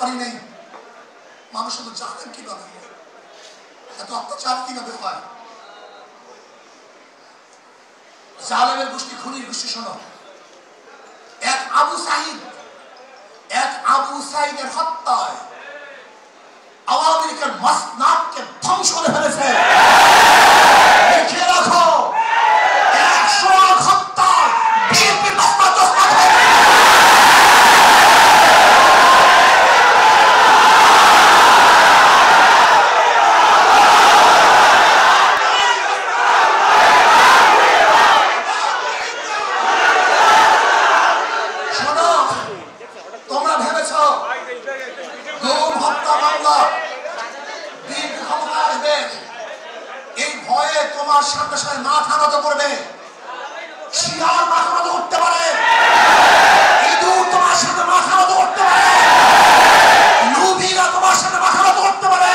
পারি নাই মানুষ তো জানেন কিভাবে এত অত্যাচার কিভাবে হয়। জালেমের গোষ্ঠী, খুনির গোষ্ঠী। শোনো, এক আবু সাইদের হত্যায় আওয়ামী লীগের মাসনাদকে ধ্বংস করে ফেলেছে। লিখে রাখো, 100 হত্যা বিএনপির মাসনাদ তোমার সামনে সামনে মাথা নত করবে। শিয়াল মাথা নত করতে পারে, ইঁদুর তোমার সামনে মাথা নত করতে পারে, লুভিরা তোমার সামনে মাথা নত করতে পারে,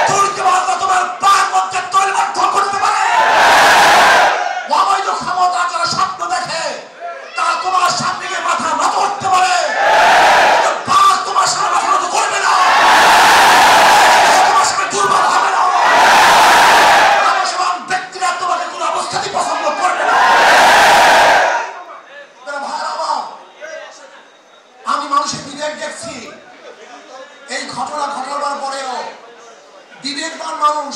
তুর্কিবাজরা তোমার পায়ের মধ্যে তৈলবদ্ধ করতে পারে। অবৈধ ক্ষমতা যারা স্বপ্ন দেখে তারা তোমার সামনে গিয়ে মাথা নত করতে পারে, বাস তোমার সামনে মাথা নত করবে না, তোমার সামনে দুর্বল হবে না। আমি মানুষের বিবেক দেখছি। এই ঘটনা ঘটাবার পরেও বিবেকবান মানুষ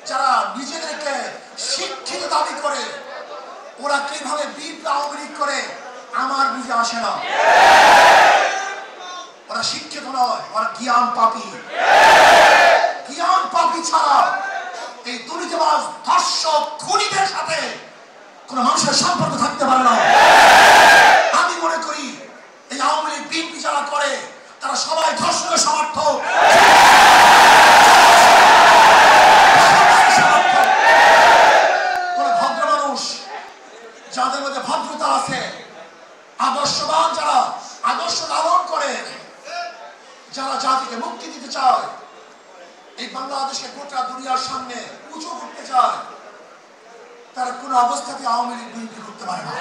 যারা নিজেদেরকে শিক্ষিত দাবি করে ওরা কিভাবে বিপ্লব আওয়ামী লীগ করে আমার বুঝে আসে না। ওরা শিক্ষিত নয়, ওরা জ্ঞান পাপী। জ্ঞান পাপী ছাড়া এই দুর্নীতিবাজ ধর্ষক খুনিদের সাথে কোন মানুষের সম্পর্ক থাকতে পারে না। আমি মনে করি এই আওয়ামী লীগ বিএনপি যারা করে তারা সবাই ধর্ষণের সমর্থক। কোন ভদ্র মানুষ যাদের মধ্যে ভদ্রতা আছে, আদর্শবান যারা আদর্শ লালন করে, যারা জাতিকে মুক্তি দিতে চায়, এই বাংলাদেশকে গোটা দুনিয়ার সামনে উঁচু করতে চায়, তারা কোন অবস্থাতে আওয়ামী লীগ বিএনপি করতে পারে না।